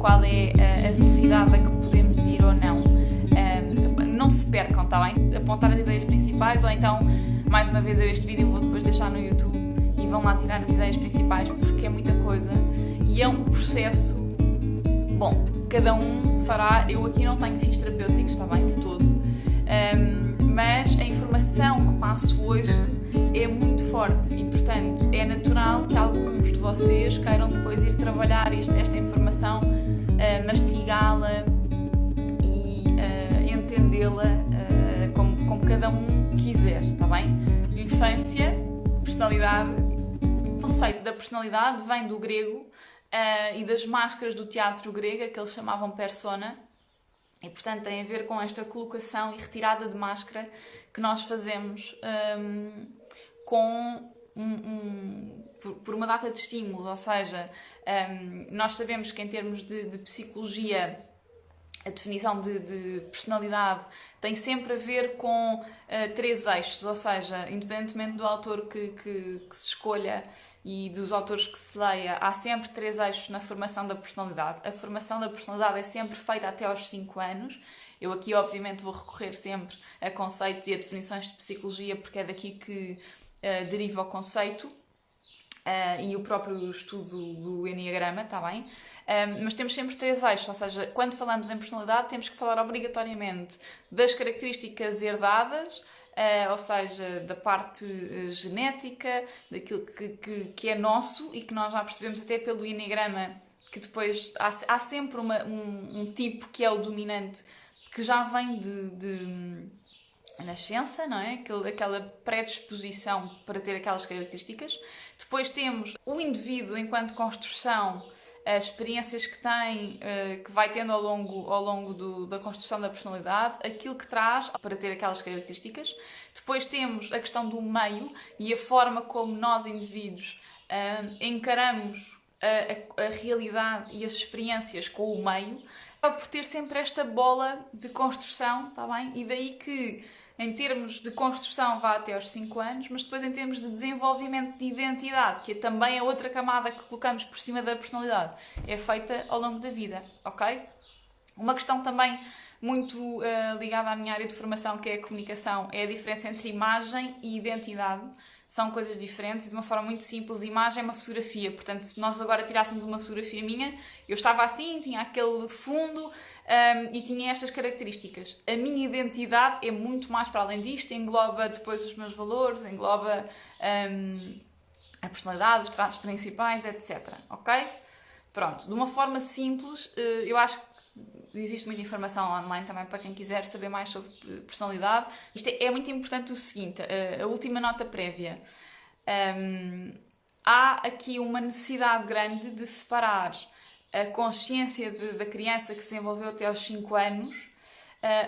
qual é a velocidade a que podemos ir ou não. Não se percam, está bem? Apontar as ideias principais, ou então, mais uma vez, este vídeo vou depois deixar no YouTube e vão lá tirar as ideias principais, porque é muita coisa e é um processo. Bom, cada um fará. Eu aqui não tenho fins terapêuticos, está bem, de todo, mas a informação que passo hoje é muito forte e, portanto, é natural que alguns de vocês queiram depois ir trabalhar esta informação, mastigá-la e entendê-la como cada um quiser, está bem? Infância, personalidade. O conceito da personalidade vem do grego e das máscaras do teatro grego, que eles chamavam persona, e portanto tem a ver com esta colocação e retirada de máscara que nós fazemos por uma data de estímulos, ou seja, nós sabemos que em termos de psicologia a definição de personalidade tem sempre a ver com três eixos, ou seja, independentemente do autor que se escolha e dos autores que se leia, há sempre três eixos na formação da personalidade. A formação da personalidade é sempre feita até aos 5 anos. Eu aqui, obviamente, vou recorrer sempre a conceitos e a definições de psicologia, porque é daqui que deriva o conceito e o próprio estudo do Enneagrama, está bem? Mas temos sempre três eixos, ou seja, quando falamos em personalidade temos que falar obrigatoriamente das características herdadas, ou seja, da parte genética, daquilo que é nosso e que nós já percebemos até pelo Enneagrama, que depois há sempre um tipo que é o dominante, que já vem de nascença, não é? Aquela predisposição para ter aquelas características. Depois temos o indivíduo enquanto construção, as experiências que tem, que vai tendo ao longo da construção da personalidade, aquilo que traz para ter aquelas características. Depois temos a questão do meio e a forma como nós, indivíduos, encaramos a realidade e as experiências com o meio, por ter sempre esta bola de construção, está bem? E daí que, em termos de construção, vá até aos 5 anos, mas depois em termos de desenvolvimento de identidade, que também é outra camada que colocamos por cima da personalidade, é feita ao longo da vida, ok? Uma questão também muito ligada à minha área de formação, que é a comunicação, é a diferença entre imagem e identidade. São coisas diferentes e de uma forma muito simples. Imagem é uma fotografia, portanto, se nós agora tirássemos uma fotografia minha, eu estava assim, tinha aquele fundo e tinha estas características. A minha identidade é muito mais para além disto, engloba depois os meus valores, engloba a personalidade, os traços principais, etc. Ok? Pronto, de uma forma simples, eu acho que existe muita informação online também para quem quiser saber mais sobre personalidade. Isto é muito importante o seguinte, a última nota prévia. Há aqui uma necessidade grande de separar a consciência da criança que se desenvolveu até aos 5 anos.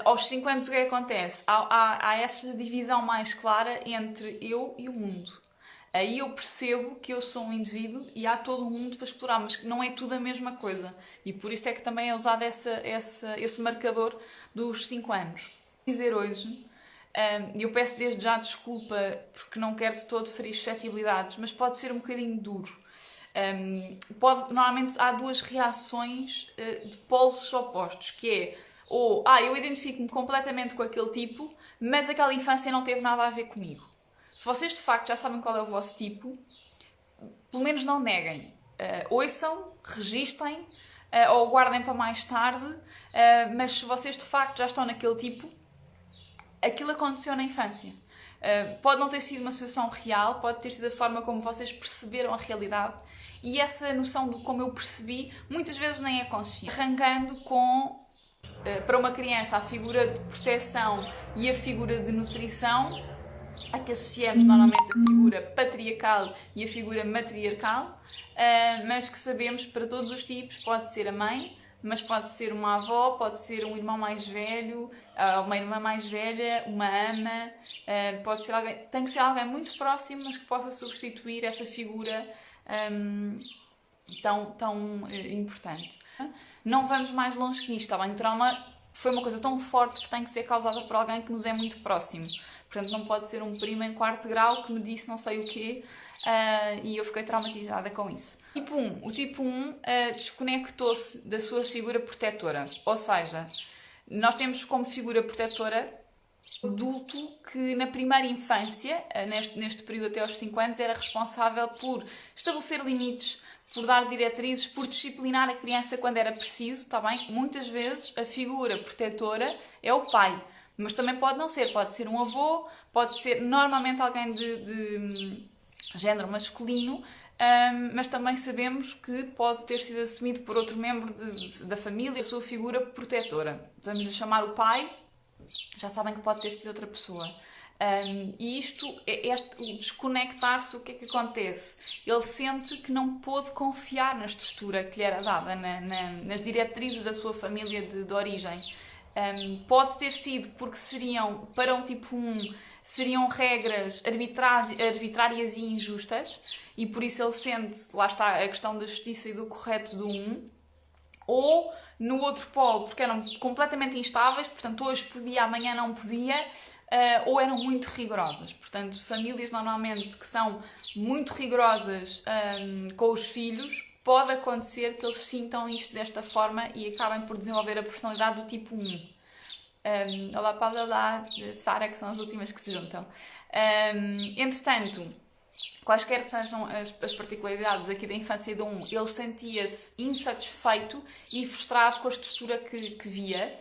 Aos 5 anos o que acontece? Há essa divisão mais clara entre eu e o mundo. Aí eu percebo que eu sou um indivíduo e há todo um mundo para explorar, mas não é tudo a mesma coisa. E por isso é que também é usado esse marcador dos 5 anos. Vou dizer hoje, eu peço desde já desculpa porque não quero de todo ferir suscetibilidades, mas pode ser um bocadinho duro. Normalmente há duas reações de polos opostos, que é ou eu identifico-me completamente com aquele tipo, mas aquela infância não teve nada a ver comigo. Se vocês de facto já sabem qual é o vosso tipo, pelo menos não neguem. Ouçam, registem ou guardem para mais tarde, mas se vocês de facto já estão naquele tipo, aquilo aconteceu na infância. Pode não ter sido uma situação real, pode ter sido a forma como vocês perceberam a realidade e essa noção de como eu percebi muitas vezes nem é consciente. Arrancando com, para uma criança, a figura de proteção e a figura de nutrição, a que associamos normalmente a figura patriarcal e a figura matriarcal, mas que sabemos para todos os tipos, pode ser a mãe, mas pode ser uma avó, pode ser um irmão mais velho, uma irmã mais velha, uma ama, pode ser alguém, tem que ser alguém muito próximo, mas que possa substituir essa figura tão importante. Não vamos mais longe que isto, está bem? Trauma foi uma coisa tão forte que tem que ser causada por alguém que nos é muito próximo. Portanto, não pode ser um primo em 4º grau que me disse não sei o quê, e eu fiquei traumatizada com isso. Tipo 1. O tipo 1 desconectou-se da sua figura protetora. Ou seja, nós temos como figura protetora o adulto que na primeira infância, neste período até aos 5 anos, era responsável por estabelecer limites, por dar diretrizes, por disciplinar a criança quando era preciso, está bem? Muitas vezes a figura protetora é o pai. Mas também pode não ser, pode ser um avô, pode ser normalmente alguém de género masculino, mas também sabemos que pode ter sido assumido por outro membro da família, a sua figura protetora. Vamos lhe chamar o pai, já sabem que pode ter sido outra pessoa. E o desconectar-se, o que é que acontece? Ele sente que não pôde confiar na estrutura que lhe era dada, nas diretrizes da sua família de origem. Pode ter sido porque para um tipo 1, seriam regras arbitrárias e injustas, e por isso ele sente, lá está, a questão da justiça e do correto do 1, ou no outro polo, porque eram completamente instáveis, portanto hoje podia, amanhã não podia, ou eram muito rigorosas. Portanto, famílias normalmente que são muito rigorosas com os filhos, pode acontecer que eles sintam isto desta forma e acabem por desenvolver a personalidade do tipo 1. Olá, Paula, olá, Sara, que são as últimas que se juntam. Entretanto, quaisquer que sejam as particularidades aqui da infância do 1, ele sentia-se insatisfeito e frustrado com a estrutura que via,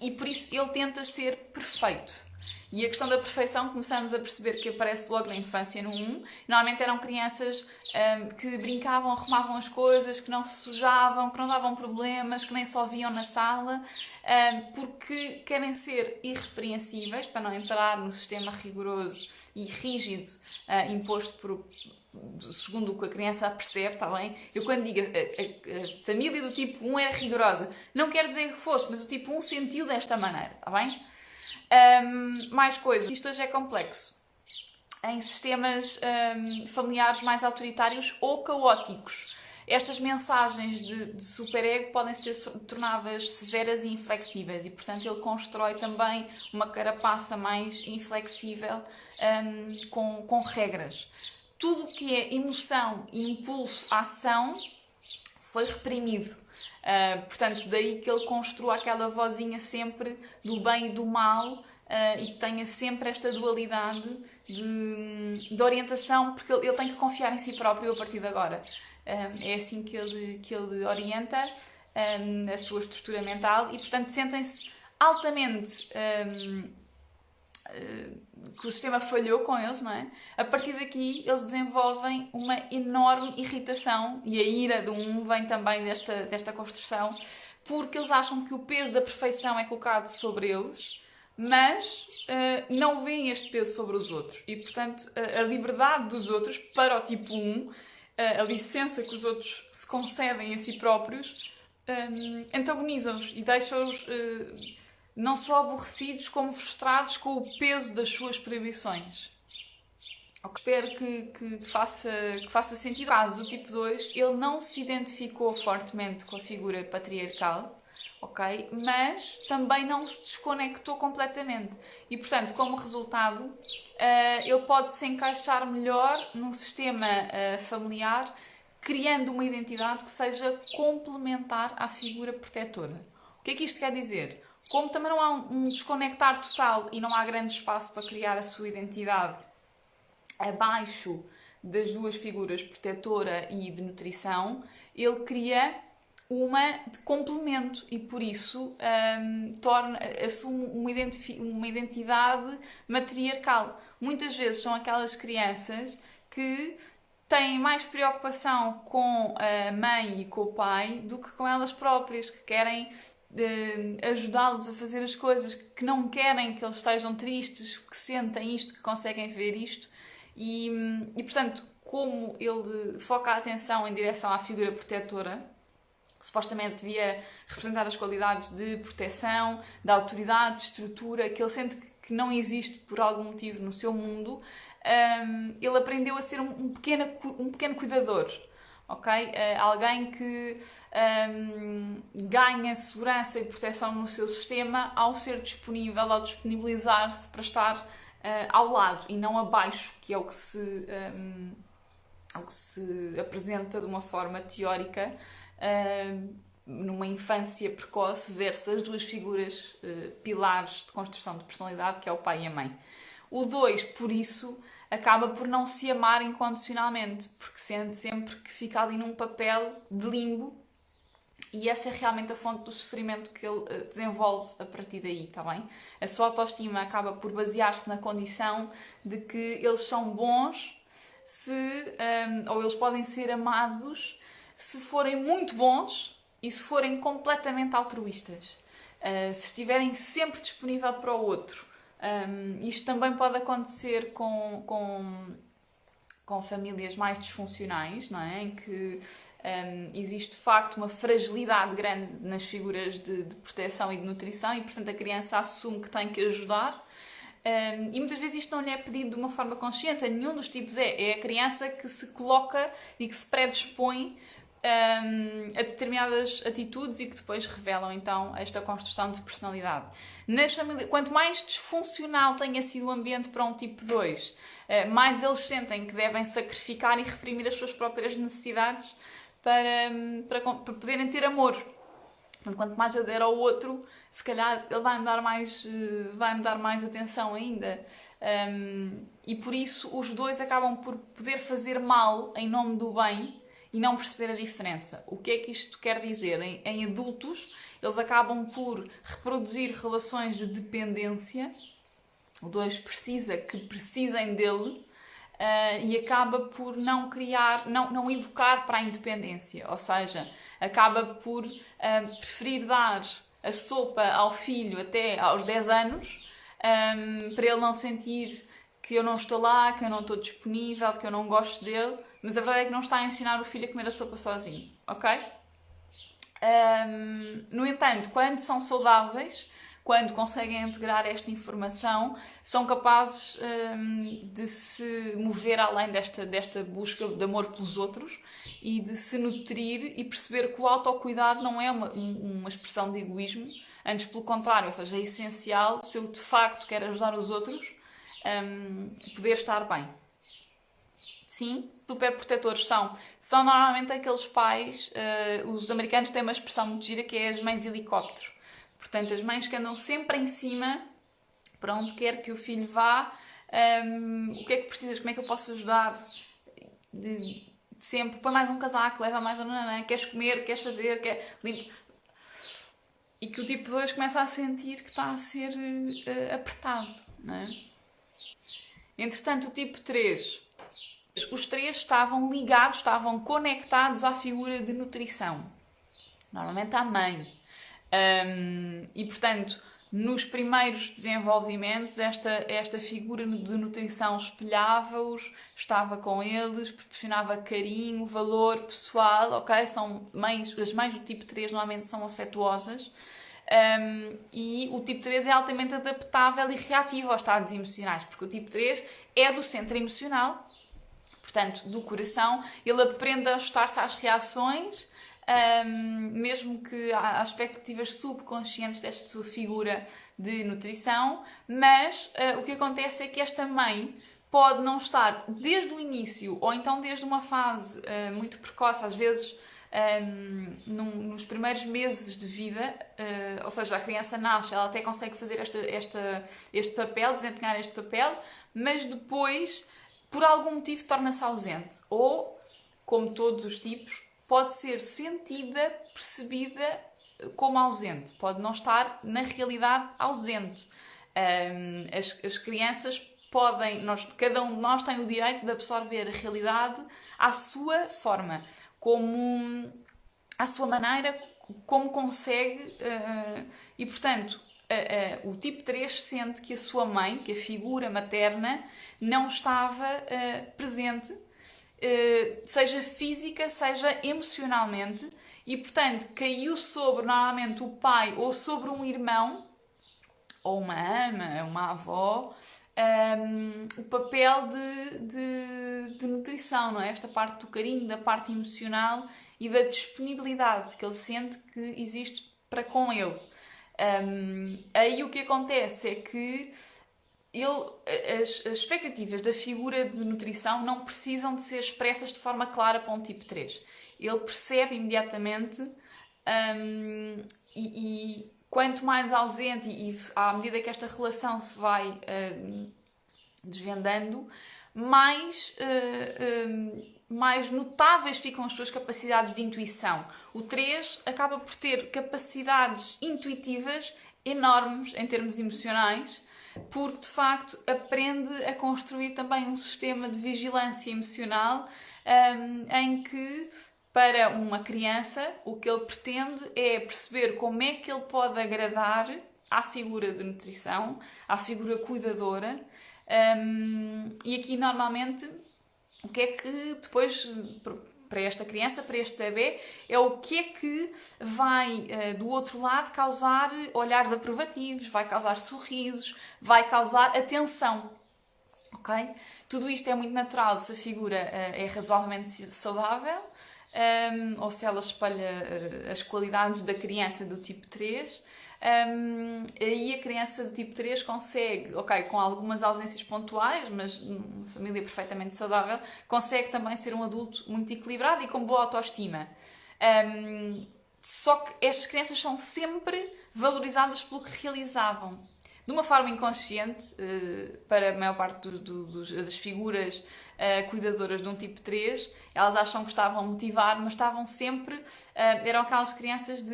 e por isso ele tenta ser perfeito. E a questão da perfeição começamos a perceber que aparece logo na infância no 1. Normalmente eram crianças que brincavam, arrumavam as coisas, que não se sujavam, que não davam problemas, que nem só viam na sala, porque querem ser irrepreensíveis, para não entrar no sistema rigoroso e rígido imposto segundo o que a criança percebe, está bem? Eu quando digo a família do tipo 1 era rigorosa, não quer dizer que fosse, mas o tipo 1 sentiu desta maneira, está bem? Mais coisas. Isto hoje é complexo. Em sistemas familiares mais autoritários ou caóticos, estas mensagens de superego podem ser tornadas severas e inflexíveis e, portanto, ele constrói também uma carapaça mais inflexível com regras. Tudo o que é emoção, impulso, ação foi reprimido. Portanto, daí que ele construa aquela vozinha sempre do bem e do mal e que tenha sempre esta dualidade de orientação, porque ele tem que confiar em si próprio a partir de agora. É assim que ele orienta a sua estrutura mental e, portanto, sentem-se altamente que o sistema falhou com eles, não é? A partir daqui eles desenvolvem uma enorme irritação e a ira do 1 vem também desta construção, porque eles acham que o peso da perfeição é colocado sobre eles, mas não veem este peso sobre os outros e, portanto, a liberdade dos outros para o tipo 1, a licença que os outros se concedem a si próprios, antagonizam-os e deixam-os não só aborrecidos como frustrados com o peso das suas proibições. Espero que faça sentido. No caso do tipo 2, ele não se identificou fortemente com a figura patriarcal, ok? Mas também não se desconectou completamente. E, portanto, como resultado, ele pode se encaixar melhor num sistema familiar, criando uma identidade que seja complementar à figura protetora. O que é que isto quer dizer? Como também não há um desconectar total e não há grande espaço para criar a sua identidade abaixo das duas figuras, protetora e de nutrição, ele cria uma de complemento e por isso assume uma identidade matriarcal. Muitas vezes são aquelas crianças que têm mais preocupação com a mãe e com o pai do que com elas próprias, que querem ajudá-los a fazer as coisas, que não querem que eles estejam tristes, que sentem isto, que conseguem ver isto e portanto, como ele foca a atenção em direção à figura protetora, que supostamente devia representar as qualidades de proteção, de autoridade, de estrutura, que ele sente que não existe por algum motivo no seu mundo, ele aprendeu a ser um pequeno cuidador. ok? Alguém que ganha segurança e proteção no seu sistema ao ser disponível, ao disponibilizar-se para estar ao lado e não abaixo, que é o que se apresenta de uma forma teórica numa infância precoce versus as duas figuras pilares de construção de personalidade, que é o pai e a mãe. O 2, por isso, acaba por não se amar incondicionalmente, porque sente sempre que fica ali num papel de limbo, e essa é realmente a fonte do sofrimento que ele desenvolve a partir daí, está bem? A sua autoestima acaba por basear-se na condição de que eles são bons, ou eles podem ser amados se forem muito bons e se forem completamente altruístas. Se estiverem sempre disponível para o outro. Isto também pode acontecer com famílias mais disfuncionais, não é? Em que existe de facto uma fragilidade grande nas figuras de proteção e de nutrição e, portanto, a criança assume que tem que ajudar. E muitas vezes isto não lhe é pedido de uma forma consciente, nenhum dos tipos é a criança que se coloca e que se predispõe a determinadas atitudes e que depois revelam então esta construção de personalidade. Nas famílias, quanto mais disfuncional tenha sido o ambiente para um tipo 2, mais eles sentem que devem sacrificar e reprimir as suas próprias necessidades para poderem ter amor. Quanto mais eu der ao outro, se calhar ele vai-me dar mais atenção ainda. E por isso os dois acabam por poder fazer mal em nome do bem e não perceber a diferença. O que é que isto quer dizer? Em adultos, eles acabam por reproduzir relações de dependência. O 2 precisa que precisem dele e acaba por não educar para a independência. Ou seja, acaba por preferir dar a sopa ao filho até aos 10 anos para ele não sentir que eu não estou lá, que eu não estou disponível, que eu não gosto dele, mas a verdade é que não está a ensinar o filho a comer a sopa sozinho, ok? No entanto, quando são saudáveis, quando conseguem integrar esta informação, são capazes de se mover além desta busca de amor pelos outros e de se nutrir e perceber que o autocuidado não é uma expressão de egoísmo, antes pelo contrário, ou seja, é essencial, se eu de facto quero ajudar os outros, poder estar bem. Sim, super protetores são normalmente aqueles pais, os americanos têm uma expressão muito gira que é as mães helicóptero. Portanto, as mães que andam sempre em cima, para onde quer que o filho vá, o que é que precisas, como é que eu posso ajudar? Sempre, põe mais um casaco, leva mais um nanã, queres comer, queres fazer, limpa. E que o tipo 2 começa a sentir que está a ser apertado, não é? Entretanto, o tipo 3, os 3 estavam ligados, estavam conectados à figura de nutrição. Normalmente à mãe. E, portanto, nos primeiros desenvolvimentos, esta figura de nutrição espelhava-os, estava com eles, proporcionava carinho, valor pessoal, ok? As mães do tipo 3 normalmente são afetuosas. E o tipo 3 é altamente adaptável e reativo aos estados emocionais, porque o tipo 3 é do centro emocional, portanto, do coração, ele aprende a ajustar-se às reações, mesmo que às expectativas subconscientes desta sua figura de nutrição, mas o que acontece é que esta mãe pode não estar desde o início, ou então desde uma fase muito precoce, às vezes nos primeiros meses de vida, ou seja, a criança nasce, ela até consegue fazer este papel, desempenhar este papel, mas depois, por algum motivo, torna-se ausente. Ou, como todos os tipos, pode ser sentida, percebida como ausente. Pode não estar, na realidade, ausente. As crianças podem, cada um de nós tem o direito de absorver a realidade à sua forma, à sua maneira, como consegue. E, portanto, o tipo 3 sente que a sua mãe, que a figura materna, não estava presente, seja física, seja emocionalmente, e portanto caiu sobre normalmente o pai ou sobre um irmão ou uma ama, uma avó, o papel de nutrição, não é? Esta parte do carinho, da parte emocional e da disponibilidade que ele sente que existe para com ele. Aí o que acontece é que as expectativas da figura de nutrição não precisam de ser expressas de forma clara para um tipo 3. Ele percebe imediatamente e quanto mais ausente e à medida que esta relação se vai desvendando, mais notáveis ficam as suas capacidades de intuição. O 3 acaba por ter capacidades intuitivas enormes em termos emocionais, porque de facto aprende a construir também um sistema de vigilância emocional em que, para uma criança, o que ele pretende é perceber como é que ele pode agradar à figura de nutrição, à figura cuidadora, e aqui normalmente o que é que depois, para esta criança, para este bebê, é o que é que vai do outro lado causar olhares aprovativos, vai causar sorrisos, vai causar atenção. Okay? Tudo isto é muito natural se a figura é razoavelmente saudável, ou se ela espelha as qualidades da criança do tipo 3. Aí a criança do tipo 3 consegue, com algumas ausências pontuais, mas uma família perfeitamente saudável, consegue também ser um adulto muito equilibrado e com boa autoestima. Só que estas crianças são sempre valorizadas pelo que realizavam. De uma forma inconsciente, para a maior parte das figuras cuidadoras de um tipo 3, elas acham que estavam a motivar, mas estavam sempre... eram aquelas crianças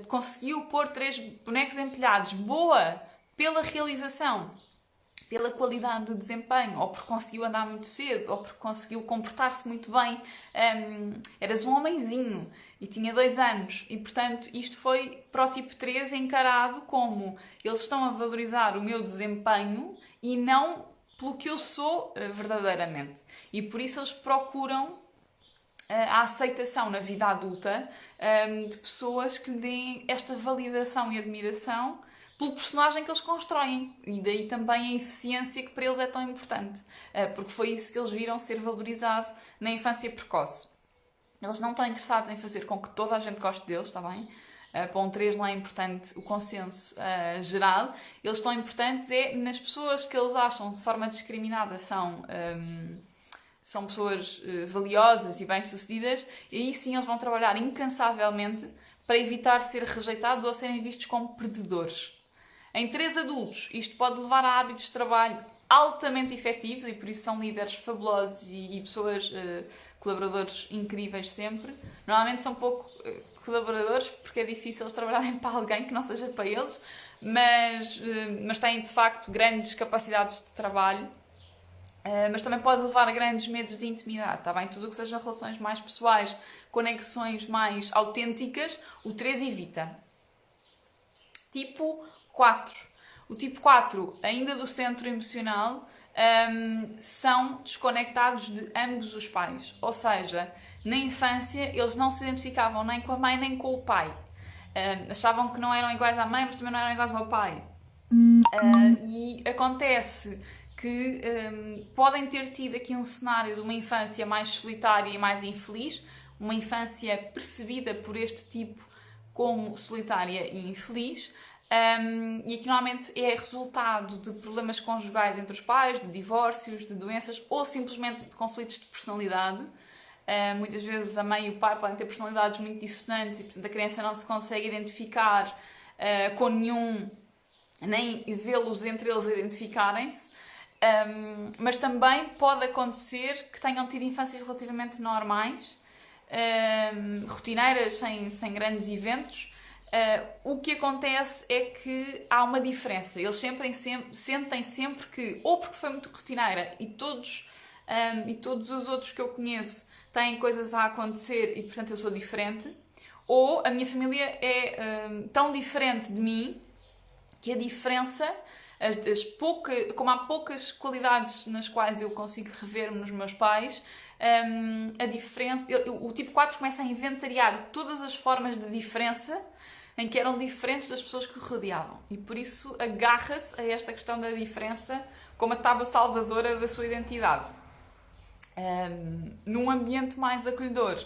conseguiu pôr 3 bonecos empilhados. Boa! Pela realização, pela qualidade do desempenho, ou porque conseguiu andar muito cedo, ou porque conseguiu comportar-se muito bem. Eras um homenzinho e tinha 2 anos. E, portanto, isto foi para o tipo 3 encarado como eles estão a valorizar o meu desempenho e não pelo que eu sou verdadeiramente. E por isso eles procuram a aceitação na vida adulta de pessoas que lhe deem esta validação e admiração pelo personagem que eles constroem. E daí também a eficiência que para eles é tão importante. Porque foi isso que eles viram ser valorizado na infância precoce. Eles não estão interessados em fazer com que toda a gente goste deles, está bem? Para um 3 não é importante o consenso geral. Eles estão importantes nas pessoas que eles acham de forma discriminada são pessoas valiosas e bem-sucedidas, e aí sim eles vão trabalhar incansavelmente para evitar ser rejeitados ou serem vistos como perdedores. Em 3 adultos, isto pode levar a hábitos de trabalho altamente efetivos e por isso são líderes fabulosos e pessoas, colaboradores incríveis sempre. Normalmente são pouco colaboradores porque é difícil eles trabalharem para alguém que não seja para eles, mas têm de facto grandes capacidades de trabalho. Mas também pode levar a grandes medos de intimidade, está bem? Tudo o que seja relações mais pessoais, conexões mais autênticas, o 3 evita. Tipo 4. O tipo 4, ainda do centro emocional, são desconectados de ambos os pais. Ou seja, na infância eles não se identificavam nem com a mãe nem com o pai. Achavam que não eram iguais à mãe, mas também não eram iguais ao pai. E acontece que podem ter tido aqui um cenário de uma infância mais solitária e mais infeliz, uma infância percebida por este tipo como solitária e infeliz, e aqui normalmente é resultado de problemas conjugais entre os pais, de divórcios, de doenças ou simplesmente de conflitos de personalidade. Muitas vezes a mãe e o pai podem ter personalidades muito dissonantes e, portanto, a criança não se consegue identificar com nenhum, nem vê-los entre eles identificarem-se. Mas também pode acontecer que tenham tido infâncias relativamente normais, rotineiras, sem grandes eventos. O que acontece é que há uma diferença. Eles sentem sempre que, ou porque foi muito rotineira e todos os outros que eu conheço têm coisas a acontecer e portanto eu sou diferente, ou a minha família é tão diferente de mim que a diferença, como há poucas qualidades nas quais eu consigo rever-me nos meus pais, a diferença, o tipo 4 começa a inventariar todas as formas de diferença em que eram diferentes das pessoas que o rodeavam. E por isso agarra-se a esta questão da diferença como a tábua salvadora da sua identidade. Num ambiente mais acolhedor,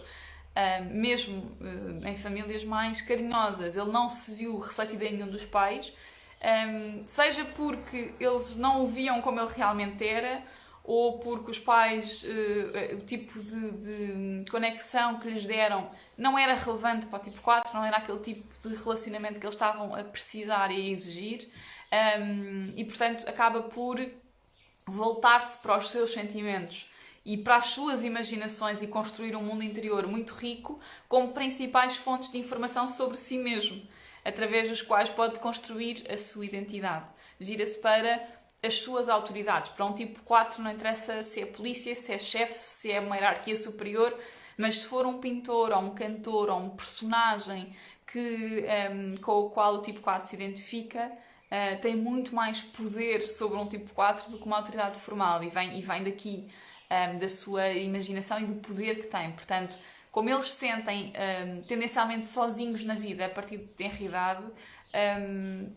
mesmo em famílias mais carinhosas, ele não se viu refletido em nenhum dos pais, seja porque eles não o viam como ele realmente era, ou porque os pais, o tipo de conexão que lhes deram não era relevante para o tipo 4, não era aquele tipo de relacionamento que eles estavam a precisar e a exigir, e portanto acaba por voltar-se para os seus sentimentos e para as suas imaginações e construir um mundo interior muito rico como principais fontes de informação sobre si mesmo, através dos quais pode construir a sua identidade. Vira-se para as suas autoridades. Para um tipo 4 não interessa se é polícia, se é chefe, se é uma hierarquia superior, mas se for um pintor ou um cantor ou um personagem com o qual o tipo 4 se identifica, tem muito mais poder sobre um tipo 4 do que uma autoridade formal, e vem daqui, da sua imaginação e do poder que tem. Portanto, como eles se sentem tendencialmente sozinhos na vida a partir de tenra idade,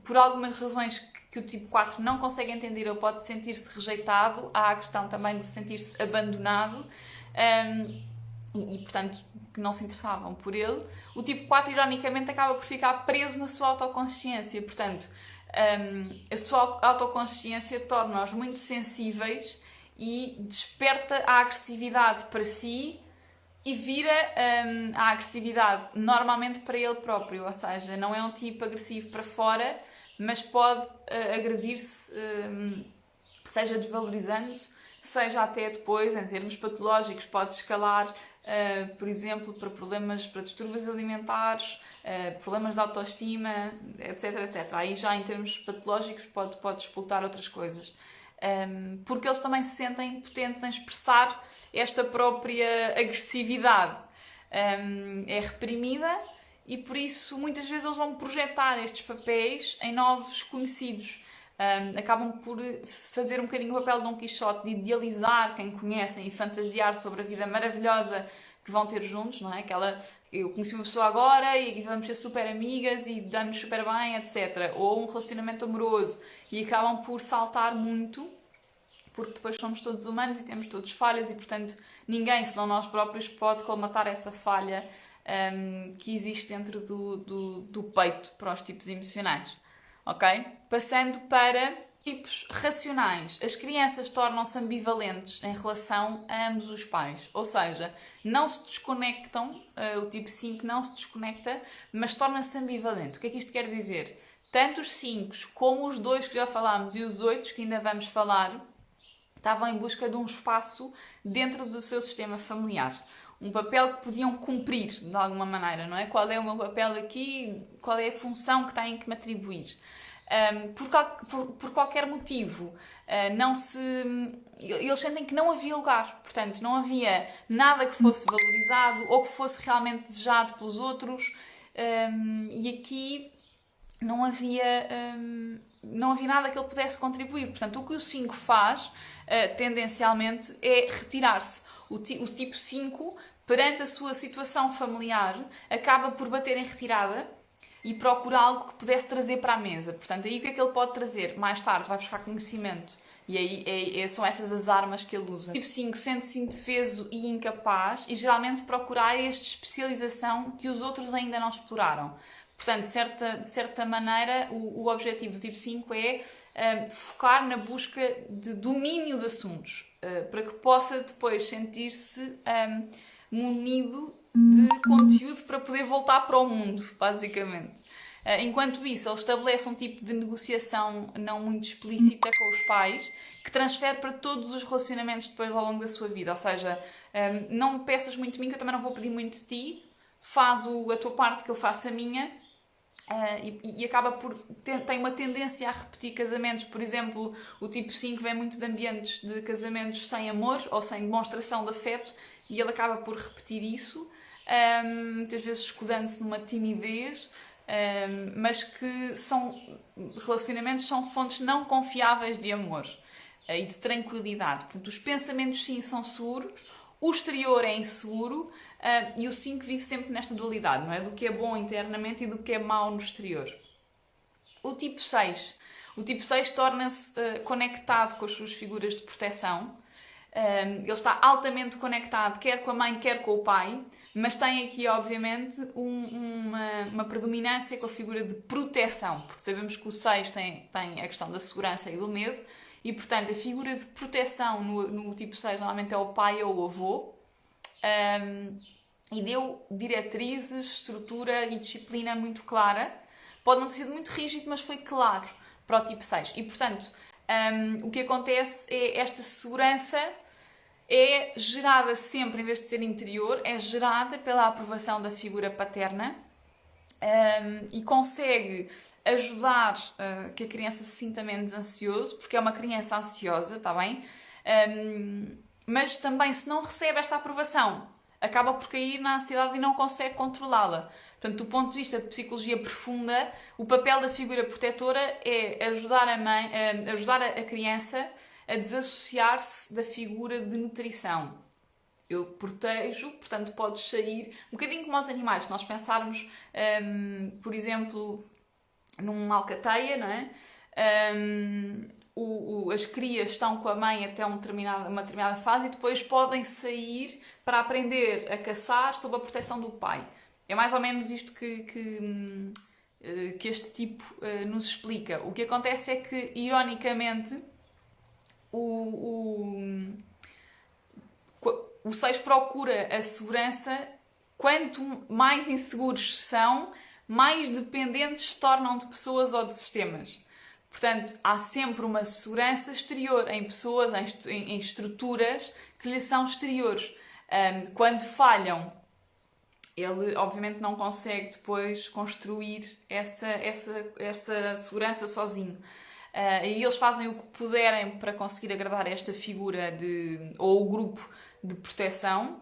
por algumas razões que o tipo 4 não consegue entender, ele pode sentir-se rejeitado, há a questão também de sentir-se abandonado, e portanto que não se interessavam por ele. O tipo 4 ironicamente acaba por ficar preso na sua autoconsciência, portanto a sua autoconsciência torna-os muito sensíveis e desperta a agressividade para si e vira a agressividade normalmente para ele próprio, ou seja, não é um tipo agressivo para fora, mas pode agredir-se, seja desvalorizando-se, seja até depois, em termos patológicos, pode escalar, por exemplo, para problemas, para distúrbios alimentares, problemas de autoestima, etc, etc. Aí já em termos patológicos pode explotar outras coisas. Porque eles também se sentem potentes em expressar esta própria agressividade. É reprimida e por isso muitas vezes eles vão projetar estes papéis em novos conhecidos. Acabam por fazer um bocadinho o papel de Dom Quixote, de idealizar quem conhecem e fantasiar sobre a vida maravilhosa que vão ter juntos, não é? Eu conheci uma pessoa agora e vamos ser super amigas e damos super bem, etc. Ou um relacionamento amoroso e acabam por saltar muito, porque depois somos todos humanos e temos todos falhas e, portanto, ninguém, senão nós próprios, pode colmatar essa falha que existe dentro do peito para os tipos emocionais. Ok? Passando para tipos racionais. As crianças tornam-se ambivalentes em relação a ambos os pais. Ou seja, não se desconectam, o tipo 5 não se desconecta, mas torna-se ambivalente. O que é que isto quer dizer? Tanto os 5 como os 2 que já falámos e os 8 que ainda vamos falar, estavam em busca de um espaço dentro do seu sistema familiar. Um papel que podiam cumprir de alguma maneira, não é? Qual é o meu papel aqui? Qual é a função que têm que me atribuir? Por qualquer motivo, eles sentem que não havia lugar. Portanto, não havia nada que fosse valorizado ou que fosse realmente desejado pelos outros. E aqui não havia nada que ele pudesse contribuir. Portanto, o que o 5 faz, tendencialmente, é retirar-se. O tipo 5, perante a sua situação familiar, acaba por bater em retirada e procura algo que pudesse trazer para a mesa. Portanto, aí o que é que ele pode trazer? Mais tarde vai buscar conhecimento. E aí são essas as armas que ele usa. O tipo 5 sente-se indefeso e incapaz e geralmente procura áreas de especialização que os outros ainda não exploraram. Portanto, de certa maneira, o objetivo do tipo 5 é focar na busca de domínio de assuntos, para que possa depois sentir-se munido de conteúdo para poder voltar para o mundo, basicamente. Enquanto isso, ele estabelece um tipo de negociação não muito explícita com os pais, que transfere para todos os relacionamentos depois ao longo da sua vida. Ou seja, não me peças muito de mim, que eu também não vou pedir muito de ti, faz a tua parte que eu faço a minha. E acaba por tem uma tendência a repetir casamentos. Por exemplo, o tipo 5 vem muito de ambientes de casamentos sem amor ou sem demonstração de afeto, e ele acaba por repetir isso, muitas vezes escudando-se numa timidez, mas que relacionamentos são fontes não confiáveis de amor e de tranquilidade. Portanto, os pensamentos sim são seguros, O exterior é inseguro e o 5 vive sempre nesta dualidade, não é? Do que é bom internamente e do que é mau no exterior. O tipo 6. O tipo 6 torna-se conectado com as suas figuras de proteção. Ele está altamente conectado, quer com a mãe, quer com o pai, mas tem aqui, obviamente, uma predominância com a figura de proteção, porque sabemos que o 6 tem a questão da segurança e do medo, e, portanto, a figura de proteção no tipo 6 normalmente é o pai ou o avô, e deu diretrizes, estrutura e disciplina muito clara. Pode não ter sido muito rígido, mas foi claro para o tipo 6. E, portanto, o que acontece é esta segurança é gerada sempre, em vez de ser interior, é gerada pela aprovação da figura paterna e consegue ajudar que a criança se sinta menos ansioso, porque é uma criança ansiosa, está bem? Mas também, se não recebe esta aprovação, acaba por cair na ansiedade e não consegue controlá-la. Portanto, do ponto de vista de psicologia profunda, o papel da figura protetora é ajudar a criança a desassociar-se da figura de nutrição. Eu protejo, portanto podes sair, um bocadinho como aos animais, se nós pensarmos, por exemplo, numa alcateia, não é? As crias estão com a mãe até uma determinada fase e depois podem sair para aprender a caçar sob a proteção do pai. É mais ou menos isto que este tipo nos explica. O que acontece é que, ironicamente, o 6 procura a segurança. Quanto mais inseguros são, mais dependentes se tornam de pessoas ou de sistemas. Portanto, há sempre uma segurança exterior em pessoas, em estruturas que lhe são exteriores. Quando falham, ele obviamente não consegue depois construir essa segurança sozinho. E eles fazem o que puderem para conseguir agradar esta figura ou o grupo de proteção.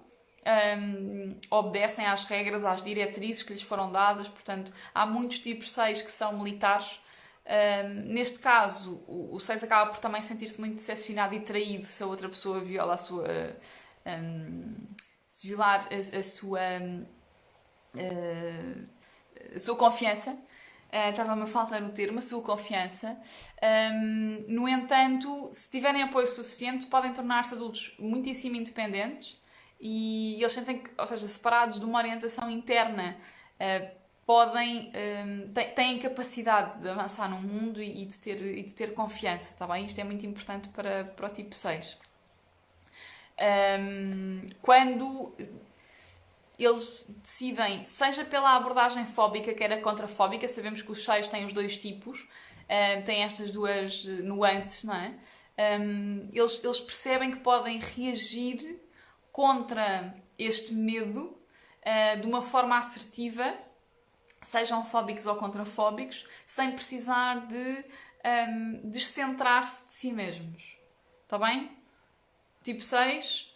Obedecem às regras, às diretrizes que lhes foram dadas. Portanto, há muitos tipos 6 que são militares. Neste caso, o 6 acaba por também sentir-se muito decepcionado e traído se a outra pessoa viola se violar a sua confiança. Estava-me a faltar o termo, a sua confiança. No entanto, se tiverem apoio suficiente, podem tornar-se adultos muitíssimo independentes e eles sentem que, ou seja, separados de uma orientação interna, têm capacidade de avançar no mundo e de ter confiança, tá bem? Isto é muito importante para o tipo 6. Quando eles decidem, seja pela abordagem fóbica, quer a contrafóbica, sabemos que os 6 têm os dois tipos, têm estas duas nuances, não é? Eles percebem que podem reagir contra este medo de uma forma assertiva, sejam fóbicos ou contrafóbicos, sem precisar de descentrar-se de si mesmos. Está bem? Tipo 6.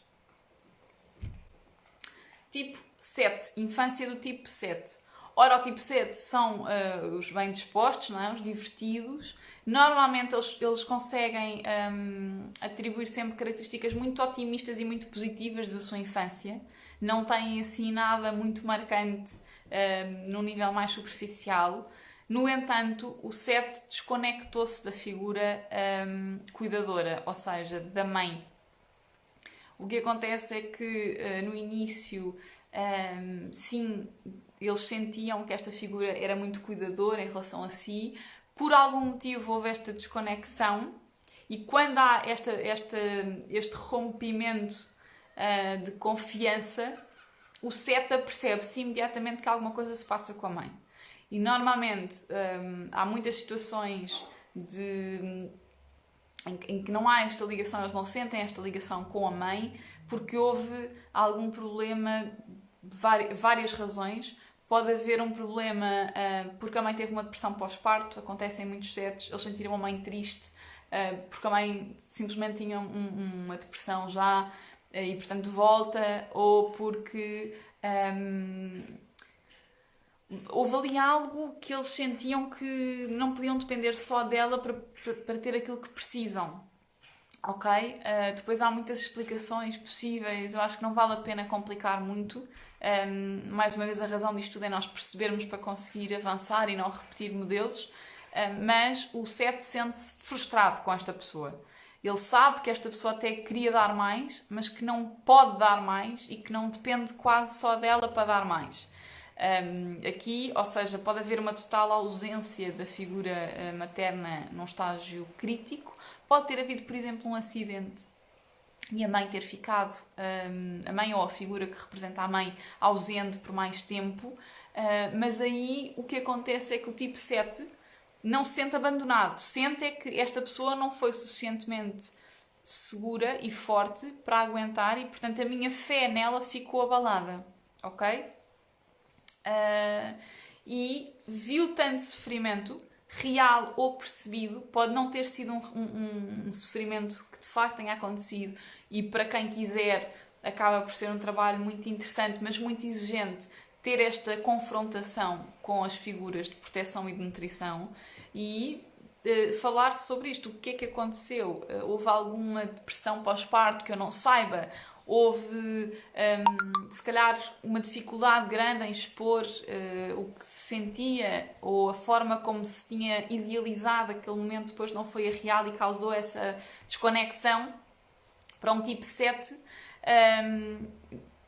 Tipo 7. Infância do tipo 7. Ora, o tipo 7 são os bem dispostos, não é? Os divertidos. Normalmente eles conseguem atribuir sempre características muito otimistas e muito positivas da sua infância. Não têm assim nada muito marcante num nível mais superficial. No entanto, o 7 desconectou-se da figura cuidadora, ou seja, da mãe. O que acontece é que no início, sim, eles sentiam que esta figura era muito cuidadora em relação a si. Por algum motivo houve esta desconexão e quando há este rompimento de confiança, o 7 percebe-se imediatamente que alguma coisa se passa com a mãe. E normalmente há muitas situações em que não há esta ligação, eles não sentem esta ligação com a mãe porque houve algum problema de várias razões. Pode haver um problema porque a mãe teve uma depressão pós-parto, acontece em muitos setos, eles sentiram uma mãe triste porque a mãe simplesmente tinha uma depressão já e portanto volta, ou porque houve ali algo que eles sentiam que não podiam depender só dela para ter aquilo que precisam. Ok? Depois há muitas explicações possíveis, eu acho que não vale a pena complicar muito. Mais uma vez, a razão disto tudo é nós percebermos para conseguir avançar e não repetir modelos. Mas o 7 sente-se frustrado com esta pessoa. Ele sabe que esta pessoa até queria dar mais, mas que não pode dar mais e que não depende quase só dela para dar mais. Aqui, ou seja, pode haver uma total ausência da figura materna num estágio crítico. Pode ter havido, por exemplo, um acidente e a mãe ter ficado, a mãe ou a figura que representa a mãe, ausente por mais tempo. Mas aí o que acontece é que o tipo 7 não se sente abandonado. Sente é que esta pessoa não foi suficientemente segura e forte para aguentar e, portanto, a minha fé nela ficou abalada. Ok? E viu tanto sofrimento, real ou percebido, pode não ter sido um sofrimento que de facto tenha acontecido e para quem quiser acaba por ser um trabalho muito interessante, mas muito exigente, ter esta confrontação com as figuras de proteção e de nutrição e falar sobre isto. O que é que aconteceu? Houve alguma depressão pós-parto que eu não saiba? Houve, se calhar, uma dificuldade grande em expor o que se sentia ou a forma como se tinha idealizado aquele momento depois não foi a real e causou essa desconexão. Para um tipo 7,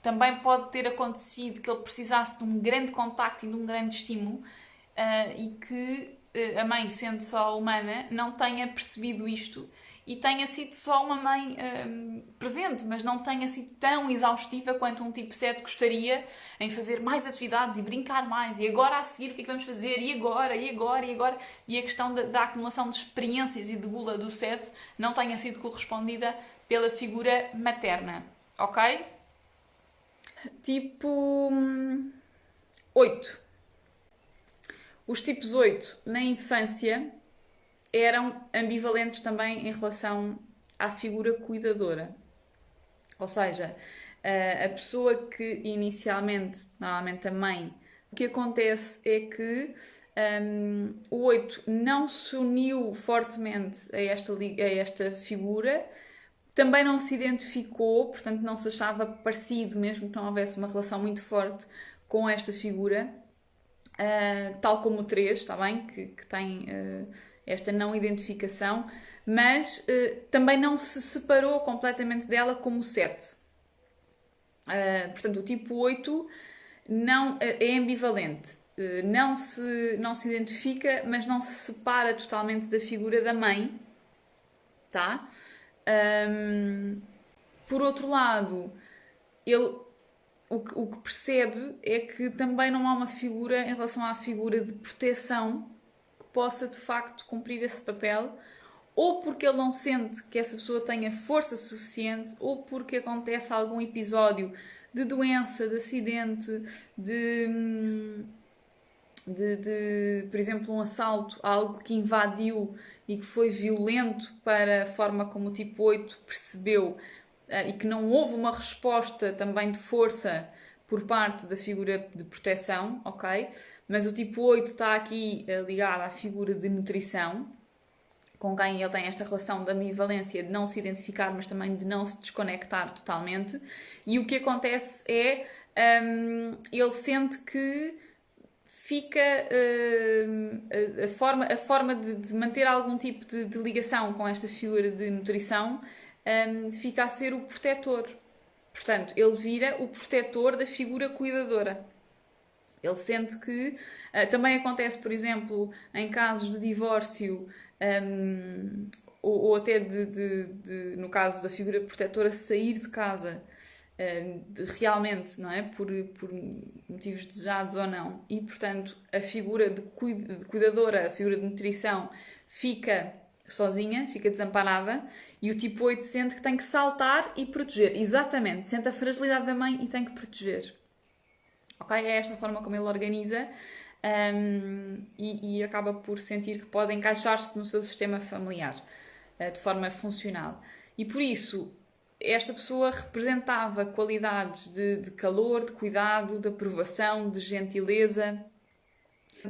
também pode ter acontecido que ele precisasse de um grande contacto e de um grande estímulo e que a mãe, sendo só humana, não tenha percebido isto e tenha sido só uma mãe presente, mas não tenha sido tão exaustiva quanto um tipo 7 gostaria em fazer mais atividades e brincar mais. E agora a seguir o que é que vamos fazer? E agora? E agora? E agora? E a questão da acumulação de experiências e de gula do 7 não tenha sido correspondida pela figura materna. Ok? Tipo 8. Os tipos 8 na infância eram ambivalentes também em relação à figura cuidadora. Ou seja, a pessoa que inicialmente, normalmente a mãe, o que acontece é que o 8 não se uniu fortemente a esta figura, também não se identificou, portanto não se achava parecido, mesmo que não houvesse uma relação muito forte com esta figura, tal como o 3, está bem? Que tem esta não identificação, mas também não se separou completamente dela como o 7. Portanto, o tipo 8 não, é ambivalente. Não se identifica, mas não se separa totalmente da figura da mãe, tá? Por outro lado, ele o que percebe é que também não há uma figura em relação à figura de proteção que possa de facto cumprir esse papel, ou porque ele não sente que essa pessoa tenha força suficiente, ou porque acontece algum episódio de doença, de acidente, por exemplo, um assalto, algo que invadiu e que foi violento para a forma como o tipo 8 percebeu e que não houve uma resposta também de força por parte da figura de proteção, ok? Mas o tipo 8 está aqui ligado à figura de nutrição, com quem ele tem esta relação de ambivalência, de não se identificar, mas também de não se desconectar totalmente. E o que acontece é, ele sente que fica a forma de manter algum tipo de ligação com esta figura de nutrição fica a ser o protetor. Portanto, ele vira o protetor da figura cuidadora. Ele sente que também acontece, por exemplo, em casos de divórcio ou até no caso da figura protetora sair de casa realmente, não é? Por motivos desejados ou não. E, portanto, a figura de cuidadora, a figura de nutrição fica sozinha, fica desamparada e o tipo 8 sente que tem que saltar e proteger. Exatamente, sente a fragilidade da mãe e tem que proteger. Ok? É esta a forma como ele organiza e acaba por sentir que pode encaixar-se no seu sistema familiar de forma funcional. E por isso, esta pessoa representava qualidades de calor, de cuidado, de aprovação, de gentileza.